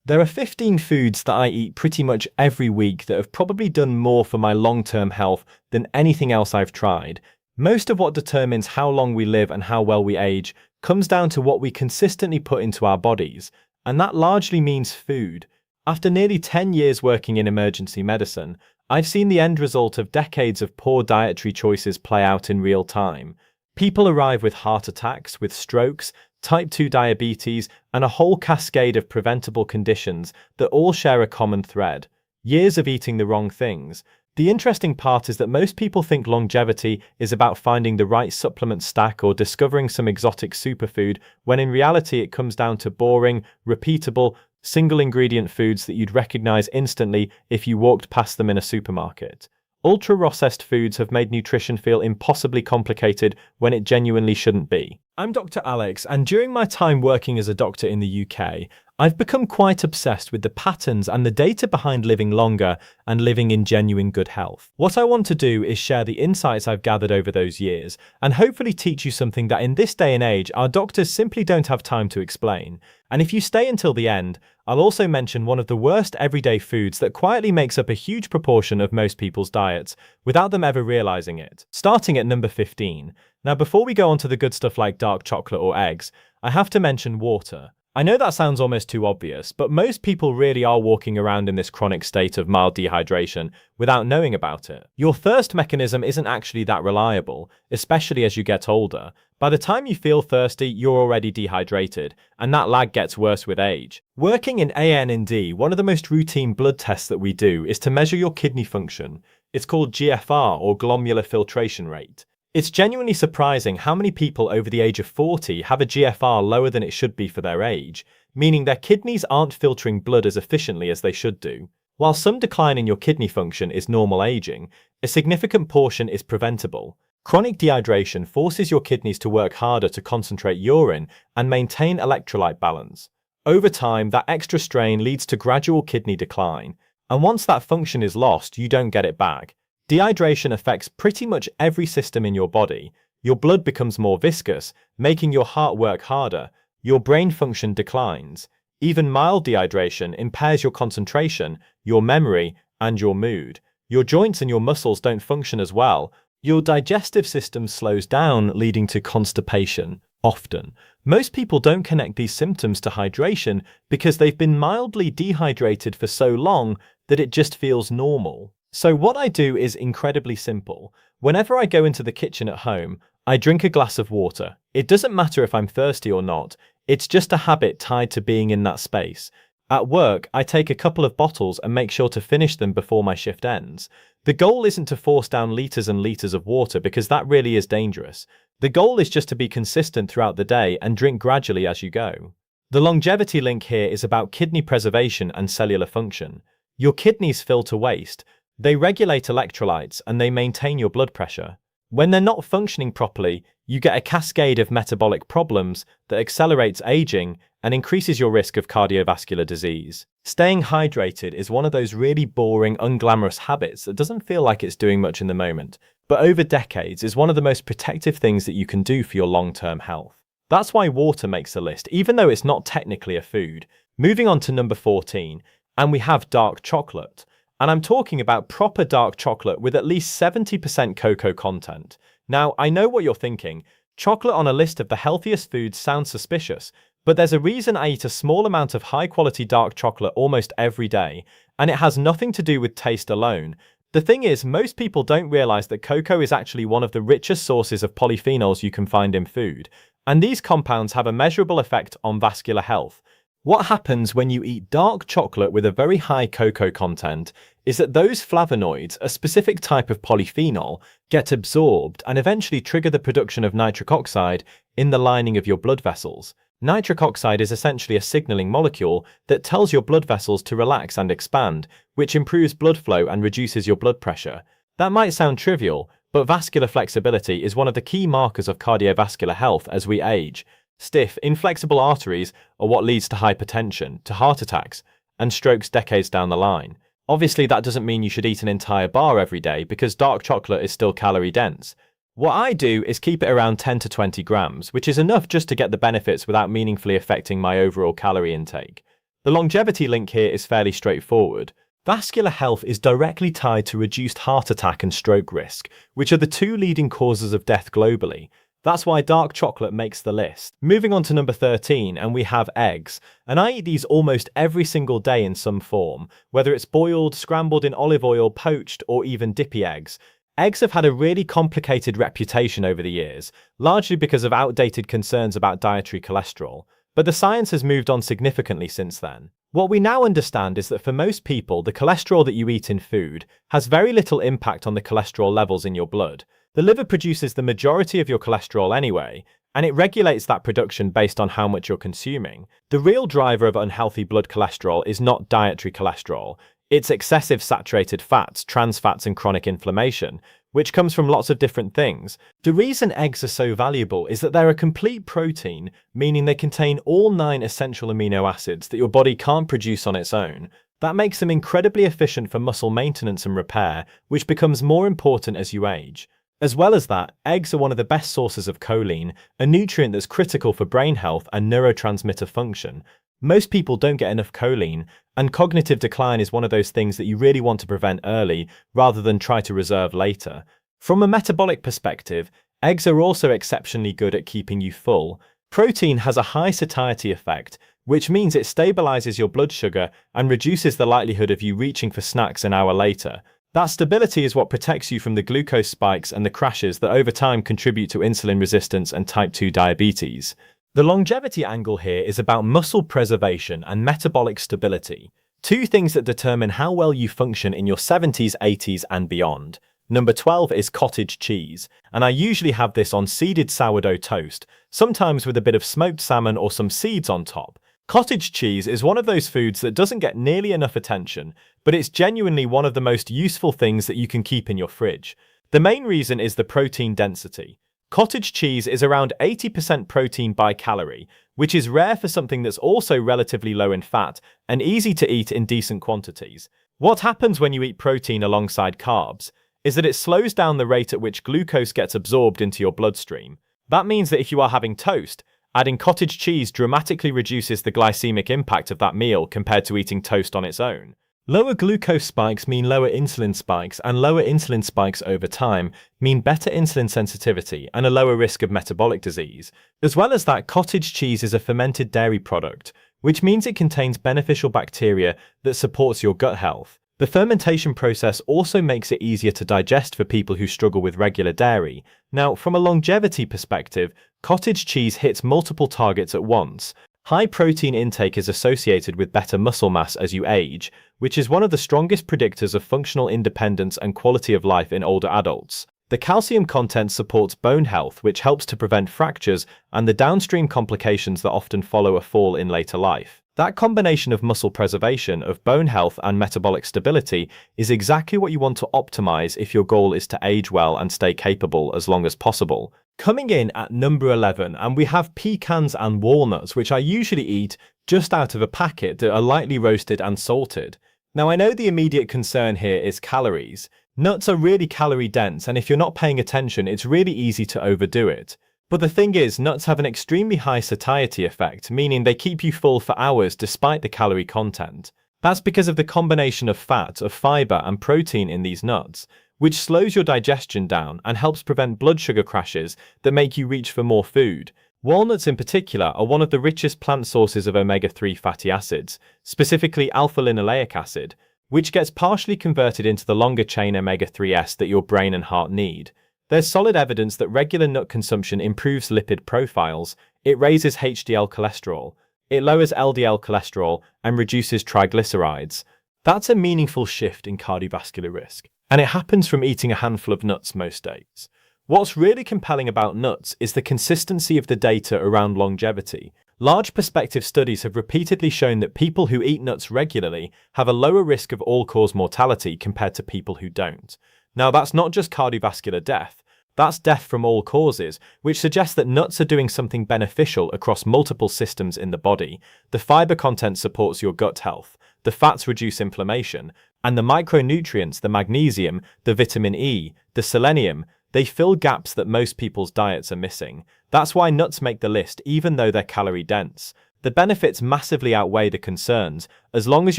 There are 15 foods that I eat pretty much every week that have probably done more for my long-term health than anything else I've tried. Most of what determines how long we live and how well we age comes down to what we consistently put into our bodies, and that largely means food. After nearly 10 years working in emergency medicine, I've seen the end result of decades of poor dietary choices play out in real time. People arrive with heart attacks, with strokes, type 2 diabetes, and a whole cascade of preventable conditions that all share a common thread: years of eating the wrong things. The interesting part is that most people think longevity is about finding the right supplement stack or discovering some exotic superfood, when in reality it comes down to boring, repeatable, single ingredient foods that you'd recognize instantly if you walked past them in a supermarket. Ultra-processed foods have made nutrition feel impossibly complicated when it genuinely shouldn't be. I'm Dr. Alex, and during my time working as a doctor in the UK, I've become quite obsessed with the patterns and the data behind living longer and living in genuine good health. What I want to do is share the insights I've gathered over those years and hopefully teach you something that in this day and age our doctors simply don't have time to explain. And if you stay until the end, I'll also mention one of the worst everyday foods that quietly makes up a huge proportion of most people's diets without them ever realizing it. Starting at number 15. Now, before we go on to the good stuff like dark chocolate or eggs, I have to mention water. I know that sounds almost too obvious, but most people really are walking around in this chronic state of mild dehydration without knowing about it. Your thirst mechanism isn't actually that reliable, especially as you get older. By the time you feel thirsty, you're already dehydrated, and that lag gets worse with age. Working in AN&D, one of the most routine blood tests that we do is to measure your kidney function. It's called GFR, or glomerular filtration rate. It's genuinely surprising how many people over the age of 40 have a GFR lower than it should be for their age, meaning their kidneys aren't filtering blood as efficiently as they should do. While some decline in your kidney function is normal aging, a significant portion is preventable. Chronic dehydration forces your kidneys to work harder to concentrate urine and maintain electrolyte balance. Over time, that extra strain leads to gradual kidney decline, and once that function is lost, you don't get it back. Dehydration affects pretty much every system in your body. Your blood becomes more viscous, making your heart work harder. Your brain function declines. Even mild dehydration impairs your concentration, your memory, and your mood. Your joints and your muscles don't function as well. Your digestive system slows down, leading to constipation. Often, most people don't connect these symptoms to hydration because they've been mildly dehydrated for so long that it just feels normal. So what I do is incredibly simple. Whenever I go into the kitchen at home, I drink a glass of water. It doesn't matter if I'm thirsty or not. It's just a habit tied to being in that space. At work, I take a couple of bottles and make sure to finish them before my shift ends. The goal isn't to force down liters and liters of water because that really is dangerous. The goal is just to be consistent throughout the day and drink gradually as you go. The longevity link here is about kidney preservation and cellular function. Your kidneys filter waste. They regulate electrolytes and they maintain your blood pressure. When they're not functioning properly, you get a cascade of metabolic problems that accelerates aging and increases your risk of cardiovascular disease. Staying hydrated is one of those really boring, unglamorous habits that doesn't feel like it's doing much in the moment, but over decades is one of the most protective things that you can do for your long-term health. That's why water makes the list, even though it's not technically a food. Moving on to number 14, and we have dark chocolate. And I'm talking about proper dark chocolate with at least 70% cocoa content. Now, I know what you're thinking. Chocolate on a list of the healthiest foods sounds suspicious, but there's a reason I eat a small amount of high-quality dark chocolate almost every day, and it has nothing to do with taste alone. The thing is, most people don't realize that cocoa is actually one of the richest sources of polyphenols you can find in food, and these compounds have a measurable effect on vascular health. What happens when you eat dark chocolate with a very high cocoa content is that those flavonoids, a specific type of polyphenol, get absorbed and eventually trigger the production of nitric oxide in the lining of your blood vessels. Nitric oxide is essentially a signaling molecule that tells your blood vessels to relax and expand, which improves blood flow and reduces your blood pressure. That might sound trivial, but vascular flexibility is one of the key markers of cardiovascular health as we age. Stiff, inflexible arteries are what leads to hypertension, to heart attacks, and strokes decades down the line. Obviously, that doesn't mean you should eat an entire bar every day because dark chocolate is still calorie dense. What I do is keep it around 10 to 20 grams, which is enough just to get the benefits without meaningfully affecting my overall calorie intake. The longevity link here is fairly straightforward. Vascular health is directly tied to reduced heart attack and stroke risk, which are the two leading causes of death globally. That's why dark chocolate makes the list. Moving on to number 13, and we have eggs. And I eat these almost every single day in some form, whether it's boiled, scrambled in olive oil, poached, or even dippy eggs. Eggs have had a really complicated reputation over the years, largely because of outdated concerns about dietary cholesterol. But the science has moved on significantly since then. What we now understand is that for most people, the cholesterol that you eat in food has very little impact on the cholesterol levels in your blood. The liver produces the majority of your cholesterol anyway, and it regulates that production based on how much you're consuming. The real driver of unhealthy blood cholesterol is not dietary cholesterol. It's excessive saturated fats, trans fats, and chronic inflammation, which comes from lots of different things. The reason eggs are so valuable is that they're a complete protein, meaning they contain all 9 essential amino acids that your body can't produce on its own. That makes them incredibly efficient for muscle maintenance and repair, which becomes more important as you age. As well as that, eggs are one of the best sources of choline, a nutrient that's critical for brain health and neurotransmitter function. Most people don't get enough choline, and cognitive decline is one of those things that you really want to prevent early rather than try to reserve later. From a metabolic perspective, eggs are also exceptionally good at keeping you full. Protein has a high satiety effect, which means it stabilizes your blood sugar and reduces the likelihood of you reaching for snacks an hour later. That stability is what protects you from the glucose spikes and the crashes that over time contribute to insulin resistance and type 2 diabetes. The longevity angle here is about muscle preservation and metabolic stability, two things that determine how well you function in your 70s, 80s, and beyond. Number 12 is cottage cheese, and I usually have this on seeded sourdough toast, sometimes with a bit of smoked salmon or some seeds on top. Cottage cheese is one of those foods that doesn't get nearly enough attention, but it's genuinely one of the most useful things that you can keep in your fridge. The main reason is the protein density. Cottage cheese is around 80% protein by calorie, which is rare for something that's also relatively low in fat and easy to eat in decent quantities. What happens when you eat protein alongside carbs is that it slows down the rate at which glucose gets absorbed into your bloodstream. That means that if you are having toast, adding cottage cheese dramatically reduces the glycemic impact of that meal compared to eating toast on its own. Lower glucose spikes mean lower insulin spikes, and lower insulin spikes over time mean better insulin sensitivity and a lower risk of metabolic disease. As well as that, cottage cheese is a fermented dairy product, which means it contains beneficial bacteria that supports your gut health. The fermentation process also makes it easier to digest for people who struggle with regular dairy. Now, from a longevity perspective, cottage cheese hits multiple targets at once. High protein intake is associated with better muscle mass as you age, which is one of the strongest predictors of functional independence and quality of life in older adults. The calcium content supports bone health, which helps to prevent fractures and the downstream complications that often follow a fall in later life. That combination of muscle preservation, of bone health, and metabolic stability is exactly what you want to optimize if your goal is to age well and stay capable as long as possible. Coming in at number 11, and we have pecans and walnuts, which I usually eat just out of a packet that are lightly roasted and salted. Now, I know the immediate concern here is calories. Nuts are really calorie dense, and if you're not paying attention, it's really easy to overdo it. But the thing is, nuts have an extremely high satiety effect, meaning they keep you full for hours despite the calorie content. That's because of the combination of fat, of fiber, and protein in these nuts, which slows your digestion down and helps prevent blood sugar crashes that make you reach for more food. Walnuts in particular are one of the richest plant sources of omega-3 fatty acids, specifically alpha-linoleic acid, which gets partially converted into the longer-chain omega-3s that your brain and heart need. There's solid evidence that regular nut consumption improves lipid profiles, it raises HDL cholesterol, it lowers LDL cholesterol, and reduces triglycerides. That's a meaningful shift in cardiovascular risk, and it happens from eating a handful of nuts most days. What's really compelling about nuts is the consistency of the data around longevity. Large prospective studies have repeatedly shown that people who eat nuts regularly have a lower risk of all-cause mortality compared to people who don't. Now, that's not just cardiovascular death, that's death from all causes, which suggests that nuts are doing something beneficial across multiple systems in the body. The fiber content supports your gut health, the fats reduce inflammation, and the micronutrients, the magnesium, the vitamin E, the selenium, they fill gaps that most people's diets are missing. That's why nuts make the list, even though they're calorie dense. The benefits massively outweigh the concerns, as long as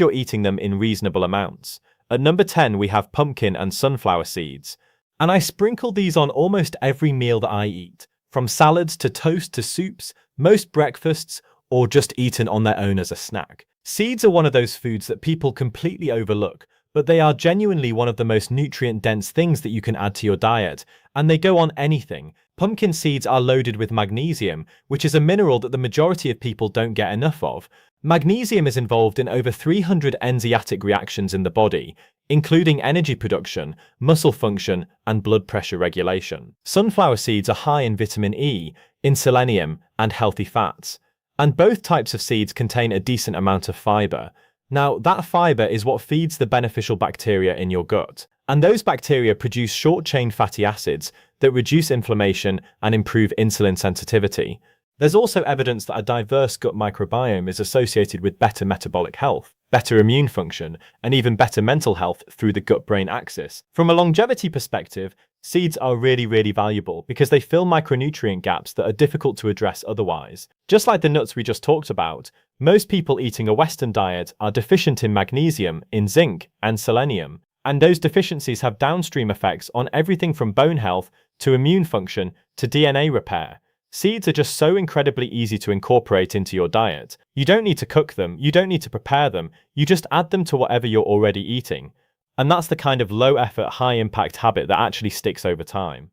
you're eating them in reasonable amounts. At number 10, we have pumpkin and sunflower seeds. And I sprinkle these on almost every meal that I eat, from salads to toast to soups, most breakfasts, or just eaten on their own as a snack. Seeds are one of those foods that people completely overlook, but they are genuinely one of the most nutrient-dense things that you can add to your diet, and they go on anything. Pumpkin seeds are loaded with magnesium, which is a mineral that the majority of people don't get enough of. Magnesium is involved in over 300 enzymatic reactions in the body, including energy production, muscle function, and blood pressure regulation. Sunflower seeds are high in vitamin E, in selenium, and healthy fats. And both types of seeds contain a decent amount of fiber. Now, that fiber is what feeds the beneficial bacteria in your gut. And those bacteria produce short-chain fatty acids that reduce inflammation and improve insulin sensitivity. There's also evidence that a diverse gut microbiome is associated with better metabolic health, better immune function, and even better mental health through the gut-brain axis. From a longevity perspective, seeds are really valuable because they fill micronutrient gaps that are difficult to address otherwise. Just like the nuts we just talked about, most people eating a Western diet are deficient in magnesium, in zinc, and selenium. And those deficiencies have downstream effects on everything from bone health to immune function to DNA repair. Seeds are just so incredibly easy to incorporate into your diet. You don't need to cook them, you don't need to prepare them, you just add them to whatever you're already eating. And that's the kind of low-effort, high-impact habit that actually sticks over time.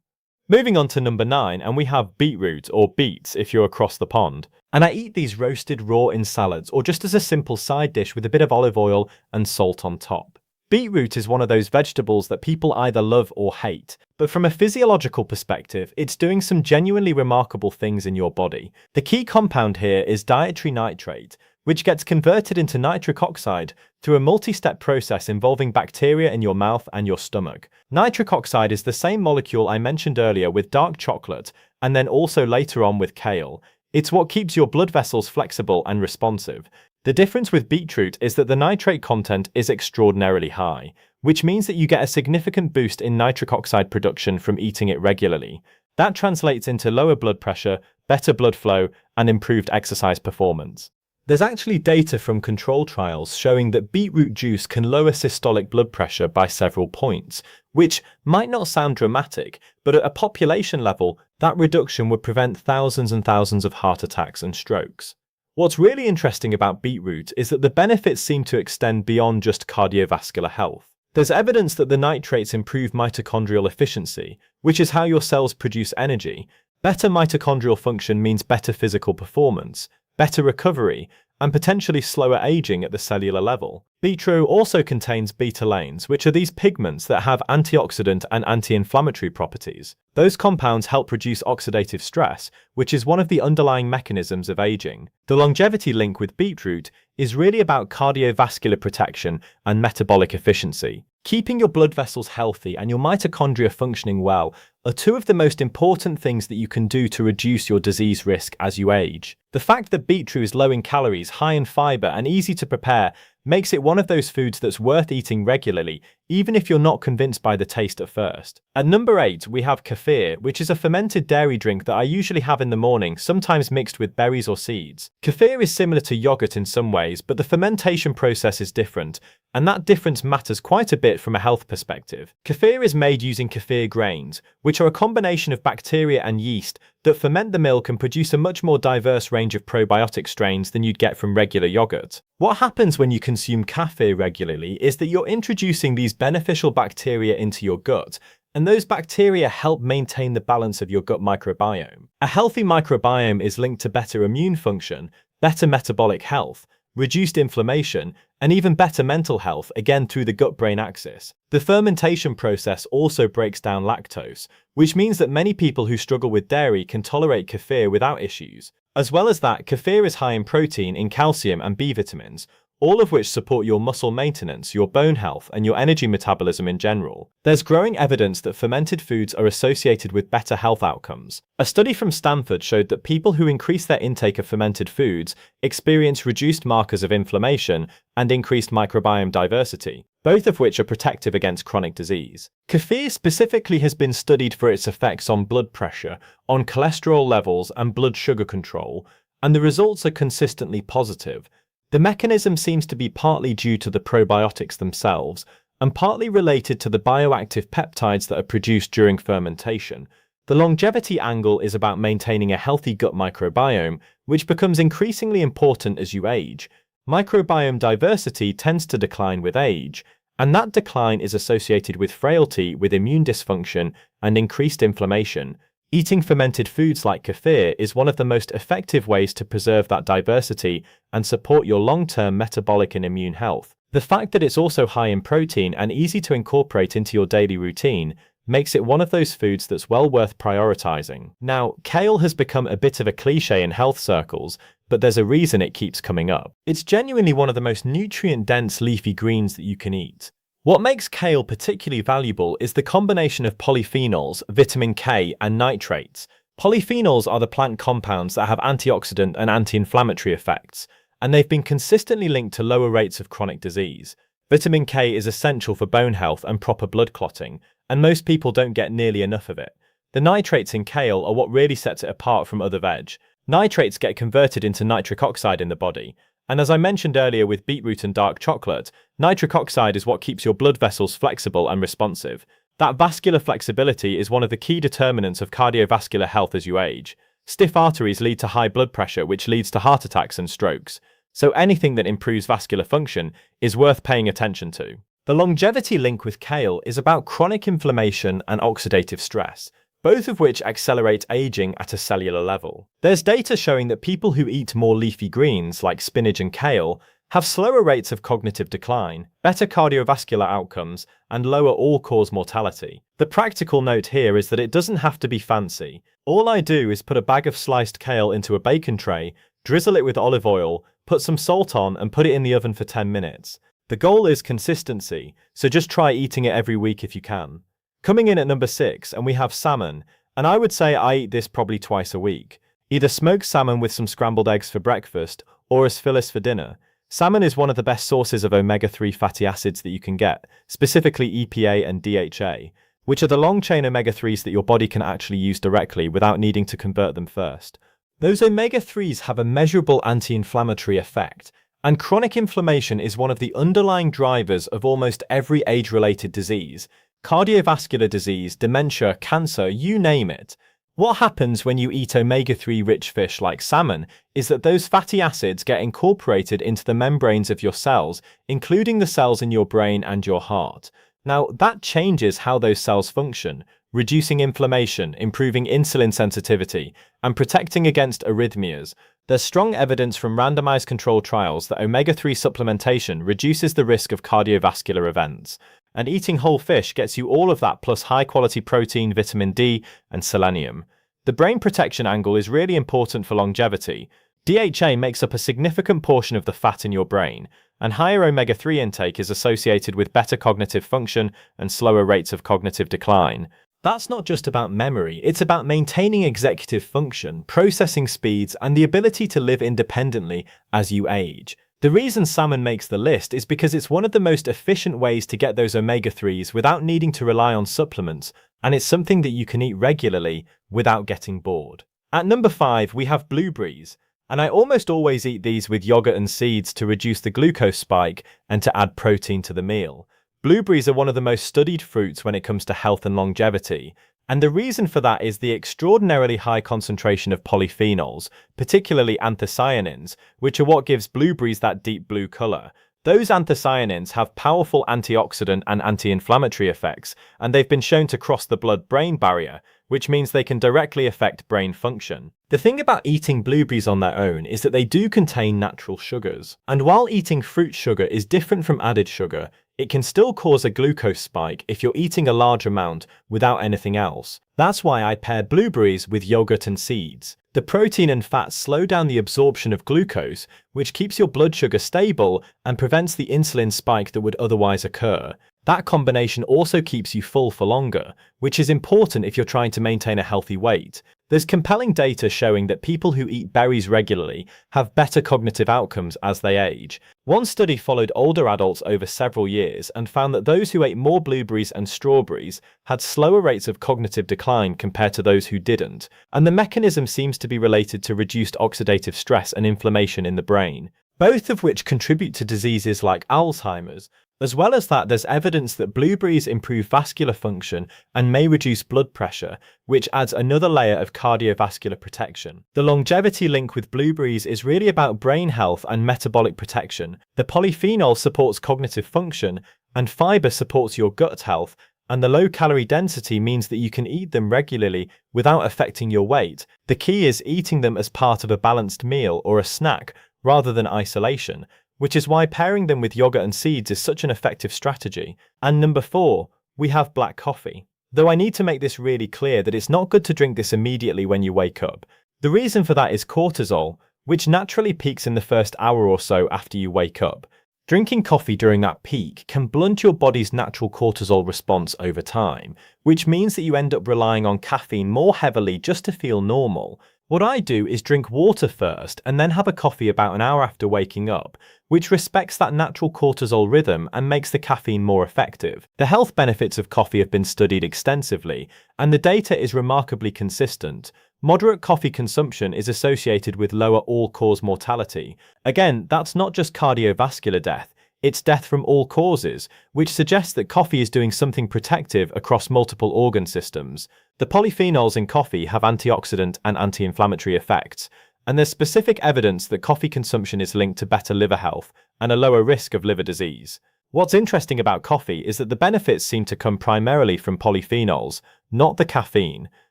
Moving on to number 9, and we have beetroot, or beets if you're across the pond. And I eat these roasted raw in salads or just as a simple side dish with a bit of olive oil and salt on top. Beetroot is one of those vegetables that people either love or hate, but from a physiological perspective, it's doing some genuinely remarkable things in your body. The key compound here is dietary nitrate, which gets converted into nitric oxide through a multi-step process involving bacteria in your mouth and your stomach. Nitric oxide is the same molecule I mentioned earlier with dark chocolate, and then also later on with kale. It's what keeps your blood vessels flexible and responsive. The difference with beetroot is that the nitrate content is extraordinarily high, which means that you get a significant boost in nitric oxide production from eating it regularly. That translates into lower blood pressure, better blood flow, and improved exercise performance. There's actually data from control trials showing that beetroot juice can lower systolic blood pressure by several points, which might not sound dramatic, but at a population level, that reduction would prevent thousands and thousands of heart attacks and strokes. What's really interesting about beetroot is that the benefits seem to extend beyond just cardiovascular health. There's evidence that the nitrates improve mitochondrial efficiency, which is how your cells produce energy. Better mitochondrial function means better physical performance, better recovery, and potentially slower aging at the cellular level. Beetroot also contains betalains, which are these pigments that have antioxidant and anti-inflammatory properties. Those compounds help reduce oxidative stress, which is one of the underlying mechanisms of aging. The longevity link with beetroot is really about cardiovascular protection and metabolic efficiency. Keeping your blood vessels healthy and your mitochondria functioning well are two of the most important things that you can do to reduce your disease risk as you age. The fact that beetroot is low in calories, high in fiber, and easy to prepare makes it one of those foods that's worth eating regularly, even if you're not convinced by the taste at first. At number 8, we have kefir, which is a fermented dairy drink that I usually have in the morning, sometimes mixed with berries or seeds. Kefir is similar to yogurt in some ways, but the fermentation process is different, and that difference matters quite a bit from a health perspective. Kefir is made using kefir grains, which are a combination of bacteria and yeast that ferment the milk and produce a much more diverse range of probiotic strains than you'd get from regular yogurt. What happens when you consume kefir regularly is that you're introducing these beneficial bacteria into your gut, and those bacteria help maintain the balance of your gut microbiome. A healthy microbiome is linked to better immune function, better metabolic health, reduced inflammation, and even better mental health, again through the gut-brain axis. The fermentation process also breaks down lactose, which means that many people who struggle with dairy can tolerate kefir without issues. As well as that, kefir is high in protein, in calcium, and B vitamins, all of which support your muscle maintenance, your bone health, and your energy metabolism in general. There's growing evidence that fermented foods are associated with better health outcomes. A study from Stanford showed that people who increase their intake of fermented foods experience reduced markers of inflammation and increased microbiome diversity, both of which are protective against chronic disease. Kefir specifically has been studied for its effects on blood pressure, on cholesterol levels, and blood sugar control, and the results are consistently positive. The mechanism seems to be partly due to the probiotics themselves, and partly related to the bioactive peptides that are produced during fermentation. The longevity angle is about maintaining a healthy gut microbiome, which becomes increasingly important as you age. Microbiome diversity tends to decline with age, and that decline is associated with frailty, with immune dysfunction, and increased inflammation. Eating fermented foods like kefir is one of the most effective ways to preserve that diversity and support your long-term metabolic and immune health. The fact that it's also high in protein and easy to incorporate into your daily routine makes it one of those foods that's well worth prioritizing. Now, kale has become a bit of a cliche in health circles, but there's a reason it keeps coming up. It's genuinely one of the most nutrient-dense leafy greens that you can eat. What makes kale particularly valuable is the combination of polyphenols, vitamin K, and nitrates. Polyphenols are the plant compounds that have antioxidant and anti-inflammatory effects, and they've been consistently linked to lower rates of chronic disease. Vitamin K is essential for bone health and proper blood clotting, and most people don't get nearly enough of it. The nitrates in kale are what really sets it apart from other veg. Nitrates get converted into nitric oxide in the body, and as I mentioned earlier with beetroot and dark chocolate, nitric oxide is what keeps your blood vessels flexible and responsive. That vascular flexibility is one of the key determinants of cardiovascular health as you age. Stiff arteries lead to high blood pressure, which leads to heart attacks and strokes. So anything that improves vascular function is worth paying attention to. The longevity link with kale is about chronic inflammation and oxidative stress, both of which accelerate aging at a cellular level. There's data showing that people who eat more leafy greens, like spinach and kale, have slower rates of cognitive decline, better cardiovascular outcomes, and lower all-cause mortality. The practical note here is that it doesn't have to be fancy. All I do is put a bag of sliced kale into a bacon tray, drizzle it with olive oil, put some salt on, and put it in the oven for 10 minutes. The goal is consistency, so just try eating it every week if you can. Coming in at number 6, and we have salmon, and I would say I eat this probably twice a week. Either smoked salmon with some scrambled eggs for breakfast, or as filet for dinner. Salmon is one of the best sources of omega-3 fatty acids that you can get, specifically EPA and DHA, which are the long-chain omega-3s that your body can actually use directly without needing to convert them first. Those omega-3s have a measurable anti-inflammatory effect, and chronic inflammation is one of the underlying drivers of almost every age-related disease. Cardiovascular disease, dementia, cancer, you name it. What happens when you eat omega-3 rich fish like salmon is that those fatty acids get incorporated into the membranes of your cells, including the cells in your brain and your heart. Now, that changes how those cells function, reducing inflammation, improving insulin sensitivity, and protecting against arrhythmias. There's strong evidence from randomized controlled trials that omega-3 supplementation reduces the risk of cardiovascular events. And eating whole fish gets you all of that plus high-quality protein, vitamin D, and selenium. The brain protection angle is really important for longevity. DHA makes up a significant portion of the fat in your brain, and higher omega-3 intake is associated with better cognitive function and slower rates of cognitive decline. That's not just about memory, it's about maintaining executive function, processing speeds, and the ability to live independently as you age. The reason salmon makes the list is because it's one of the most efficient ways to get those omega-3s without needing to rely on supplements, and it's something that you can eat regularly without getting bored. At number 5, we have blueberries, and I almost always eat these with yogurt and seeds to reduce the glucose spike and to add protein to the meal. Blueberries are one of the most studied fruits when it comes to health and longevity, and the reason for that is the extraordinarily high concentration of polyphenols, particularly anthocyanins, which are what gives blueberries that deep blue color. Those anthocyanins have powerful antioxidant and anti-inflammatory effects, and they've been shown to cross the blood-brain barrier, which means they can directly affect brain function. The thing about eating blueberries on their own is that they do contain natural sugars, and while eating fruit sugar is different from added sugar, it can still cause a glucose spike if you're eating a large amount without anything else. That's why I pair blueberries with yogurt and seeds. The protein and fat slow down the absorption of glucose, which keeps your blood sugar stable and prevents the insulin spike that would otherwise occur. That combination also keeps you full for longer, which is important if you're trying to maintain a healthy weight. There's compelling data showing that people who eat berries regularly have better cognitive outcomes as they age. One study followed older adults over several years and found that those who ate more blueberries and strawberries had slower rates of cognitive decline compared to those who didn't, and the mechanism seems to be related to reduced oxidative stress and inflammation in the brain, both of which contribute to diseases like Alzheimer's. As well as that, there's evidence that blueberries improve vascular function and may reduce blood pressure, which adds another layer of cardiovascular protection. The longevity link with blueberries is really about brain health and metabolic protection. The polyphenol supports cognitive function, and fiber supports your gut health, and the low calorie density means that you can eat them regularly without affecting your weight. The key is eating them as part of a balanced meal or a snack rather than isolation, which is why pairing them with yogurt and seeds is such an effective strategy. And number 4, we have black coffee. Though I need to make this really clear that it's not good to drink this immediately when you wake up. The reason for that is cortisol, which naturally peaks in the first hour or so after you wake up. Drinking coffee during that peak can blunt your body's natural cortisol response over time, which means that you end up relying on caffeine more heavily just to feel normal. What I do is drink water first and then have a coffee about an hour after waking up, which respects that natural cortisol rhythm and makes the caffeine more effective. The health benefits of coffee have been studied extensively, and the data is remarkably consistent. Moderate coffee consumption is associated with lower all-cause mortality. Again, that's not just cardiovascular death, it's death from all causes, which suggests that coffee is doing something protective across multiple organ systems. The polyphenols in coffee have antioxidant and anti-inflammatory effects, and there's specific evidence that coffee consumption is linked to better liver health and a lower risk of liver disease. What's interesting about coffee is that the benefits seem to come primarily from polyphenols, not the caffeine.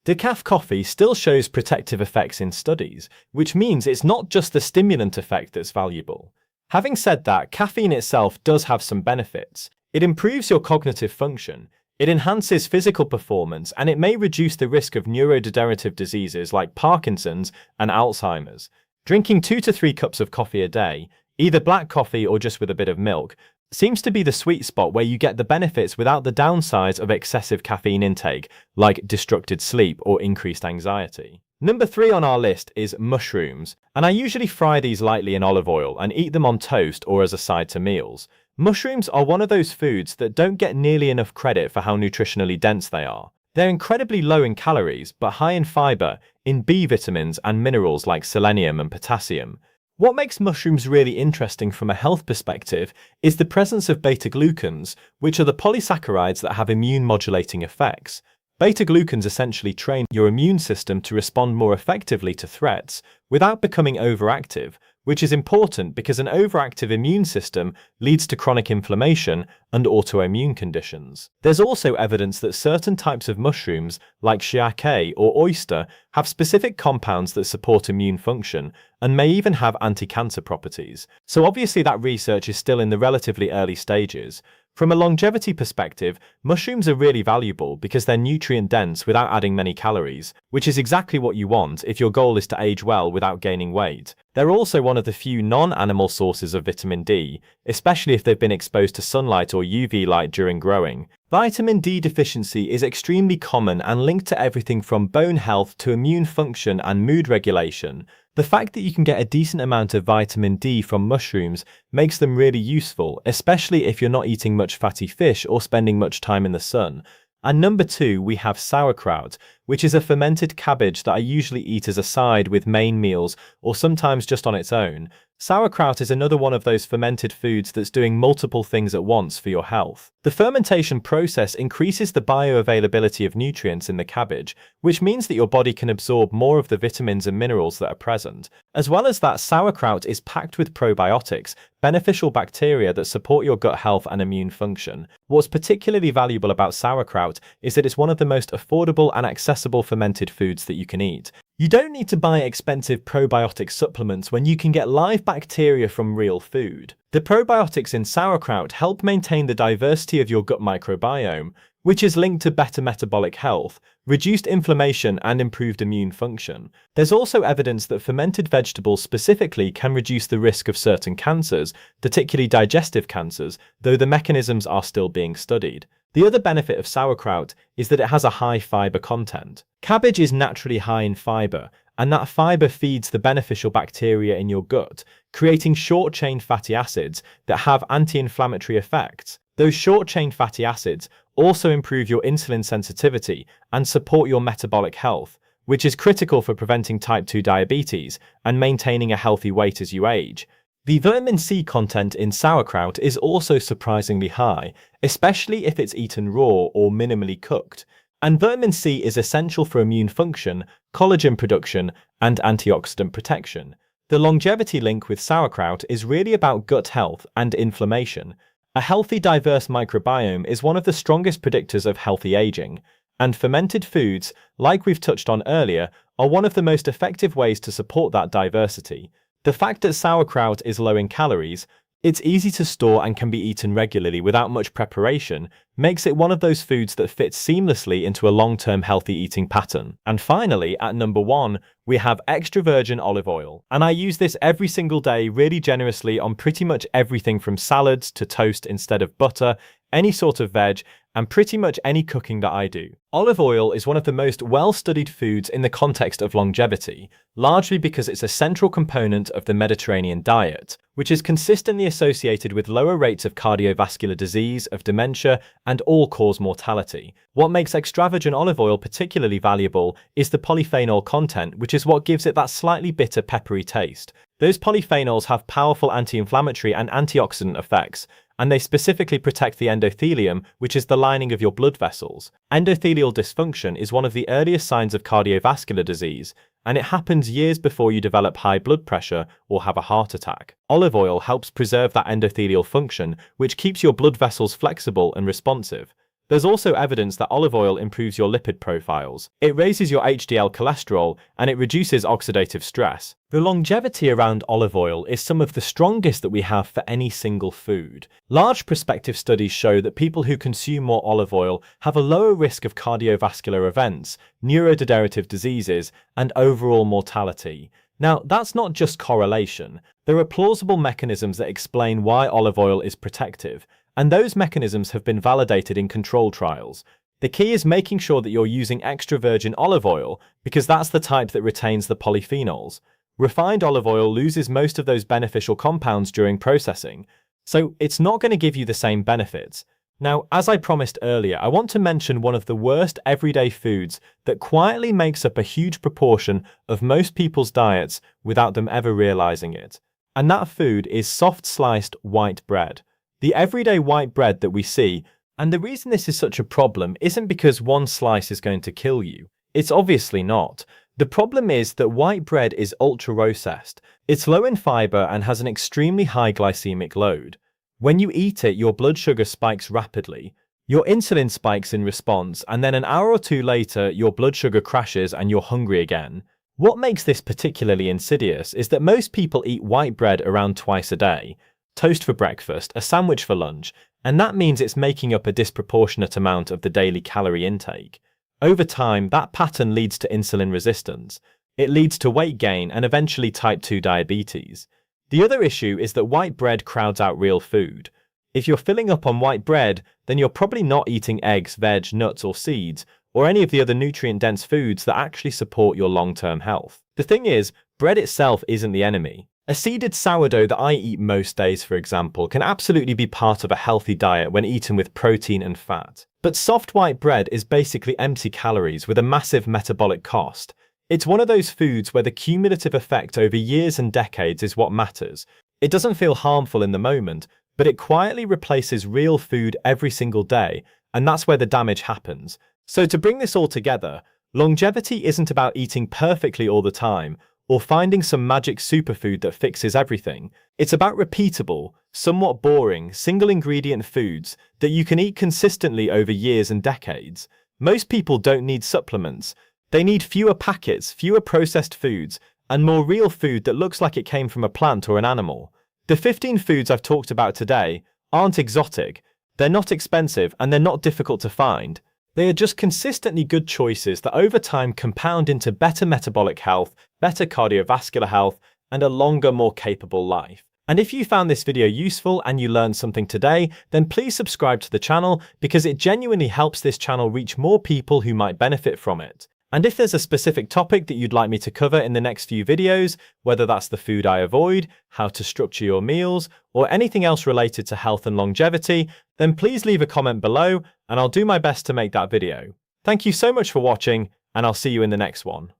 Decaf coffee still shows protective effects in studies, which means it's not just the stimulant effect that's valuable. Having said that, caffeine itself does have some benefits. It improves your cognitive function, it enhances physical performance, and it may reduce the risk of neurodegenerative diseases like Parkinson's and Alzheimer's. Drinking 2 to 3 cups of coffee a day, either black coffee or just with a bit of milk, seems to be the sweet spot where you get the benefits without the downsides of excessive caffeine intake, like disrupted sleep or increased anxiety. Number 3 on our list is mushrooms, and I usually fry these lightly in olive oil and eat them on toast or as a side to meals. Mushrooms are one of those foods that don't get nearly enough credit for how nutritionally dense they are. They're incredibly low in calories, but high in fiber, in B vitamins and minerals like selenium and potassium. What makes mushrooms really interesting from a health perspective is the presence of beta-glucans, which are the polysaccharides that have immune-modulating effects. Beta-glucans essentially train your immune system to respond more effectively to threats without becoming overactive, which is important because an overactive immune system leads to chronic inflammation and autoimmune conditions. There's also evidence that certain types of mushrooms, like shiitake or oyster, have specific compounds that support immune function and may even have anti-cancer properties. So obviously that research is still in the relatively early stages. From a longevity perspective, mushrooms are really valuable because they're nutrient-dense without adding many calories, which is exactly what you want if your goal is to age well without gaining weight. They're also one of the few non-animal sources of vitamin D, especially if they've been exposed to sunlight or UV light during growing. Vitamin D deficiency is extremely common and linked to everything from bone health to immune function and mood regulation. The fact that you can get a decent amount of vitamin D from mushrooms makes them really useful, especially if you're not eating much fatty fish or spending much time in the sun. And number 2, we have sauerkraut, which is a fermented cabbage that I usually eat as a side with main meals or sometimes just on its own. Sauerkraut is another one of those fermented foods that's doing multiple things at once for your health. The fermentation process increases the bioavailability of nutrients in the cabbage, which means that your body can absorb more of the vitamins and minerals that are present. As well as that, sauerkraut is packed with probiotics, beneficial bacteria that support your gut health and immune function. What's particularly valuable about sauerkraut is that it's one of the most affordable and accessible fermented foods that you can eat. You don't need to buy expensive probiotic supplements when you can get live bacteria from real food. The probiotics in sauerkraut help maintain the diversity of your gut microbiome, which is linked to better metabolic health, reduced inflammation, and improved immune function. There's also evidence that fermented vegetables specifically can reduce the risk of certain cancers, particularly digestive cancers, though the mechanisms are still being studied. The other benefit of sauerkraut is that it has a high fiber content. Cabbage is naturally high in fiber, and that fiber feeds the beneficial bacteria in your gut, creating short-chain fatty acids that have anti-inflammatory effects. Those short-chain fatty acids also improve your insulin sensitivity and support your metabolic health, which is critical for preventing type 2 diabetes and maintaining a healthy weight as you age. The vitamin C content in sauerkraut is also surprisingly high, especially if it's eaten raw or minimally cooked. And vitamin C is essential for immune function, collagen production, and antioxidant protection. The longevity link with sauerkraut is really about gut health and inflammation. A healthy, diverse microbiome is one of the strongest predictors of healthy aging, and fermented foods, like we've touched on earlier, are one of the most effective ways to support that diversity. The fact that sauerkraut is low in calories, it's easy to store and can be eaten regularly without much preparation, makes it one of those foods that fits seamlessly into a long-term healthy eating pattern. And finally, at number 1, we have extra virgin olive oil. And I use this every single day really generously on pretty much everything from salads to toast instead of butter, any sort of veg, and pretty much any cooking that I do. Olive oil is one of the most well-studied foods in the context of longevity, largely because it's a central component of the Mediterranean diet, which is consistently associated with lower rates of cardiovascular disease, of dementia, and all-cause mortality. What makes extra virgin olive oil particularly valuable is the polyphenol content, which is what gives it that slightly bitter, peppery taste. Those polyphenols have powerful anti-inflammatory and antioxidant effects, and they specifically protect the endothelium, which is the lining of your blood vessels. Endothelial dysfunction is one of the earliest signs of cardiovascular disease, and it happens years before you develop high blood pressure or have a heart attack. Olive oil helps preserve that endothelial function, which keeps your blood vessels flexible and responsive. There's also evidence that olive oil improves your lipid profiles. It raises your HDL cholesterol, and it reduces oxidative stress. The longevity around olive oil is some of the strongest that we have for any single food. Large prospective studies show that people who consume more olive oil have a lower risk of cardiovascular events, neurodegenerative diseases, and overall mortality. Now, that's not just correlation. There are plausible mechanisms that explain why olive oil is protective, and those mechanisms have been validated in control trials. The key is making sure that you're using extra virgin olive oil because that's the type that retains the polyphenols. Refined olive oil loses most of those beneficial compounds during processing, so it's not going to give you the same benefits. Now, as I promised earlier, I want to mention one of the worst everyday foods that quietly makes up a huge proportion of most people's diets without them ever realizing it. And that food is soft sliced white bread. The everyday white bread that we see, and the reason this is such a problem isn't because one slice is going to kill you. It's obviously not. The problem is that white bread is ultra-processed. It's low in fiber and has an extremely high glycemic load. When you eat it, your blood sugar spikes rapidly. Your insulin spikes in response, and then an hour or two later, your blood sugar crashes and you're hungry again. What makes this particularly insidious is that most people eat white bread around twice a day. Toast for breakfast, a sandwich for lunch, and that means it's making up a disproportionate amount of the daily calorie intake. Over time, that pattern leads to insulin resistance. It leads to weight gain and eventually type 2 diabetes. The other issue is that white bread crowds out real food. If you're filling up on white bread, then you're probably not eating eggs, veg, nuts, or seeds, or any of the other nutrient-dense foods that actually support your long-term health. The thing is, bread itself isn't the enemy. A seeded sourdough that I eat most days, for example, can absolutely be part of a healthy diet when eaten with protein and fat. But soft white bread is basically empty calories with a massive metabolic cost. It's one of those foods where the cumulative effect over years and decades is what matters. It doesn't feel harmful in the moment, but it quietly replaces real food every single day, and that's where the damage happens. So to bring this all together, longevity isn't about eating perfectly all the time, or finding some magic superfood that fixes everything. It's about repeatable, somewhat boring, single-ingredient foods that you can eat consistently over years and decades. Most people don't need supplements. They need fewer packets, fewer processed foods, and more real food that looks like it came from a plant or an animal. The 15 foods I've talked about today aren't exotic, they're not expensive, and they're not difficult to find. They are just consistently good choices that over time compound into better metabolic health, better cardiovascular health, and a longer, more capable life. And if you found this video useful and you learned something today, then please subscribe to the channel because it genuinely helps this channel reach more people who might benefit from it. And if there's a specific topic that you'd like me to cover in the next few videos, whether that's the food I avoid, how to structure your meals, or anything else related to health and longevity, then please leave a comment below and I'll do my best to make that video. Thank you so much for watching, and I'll see you in the next one.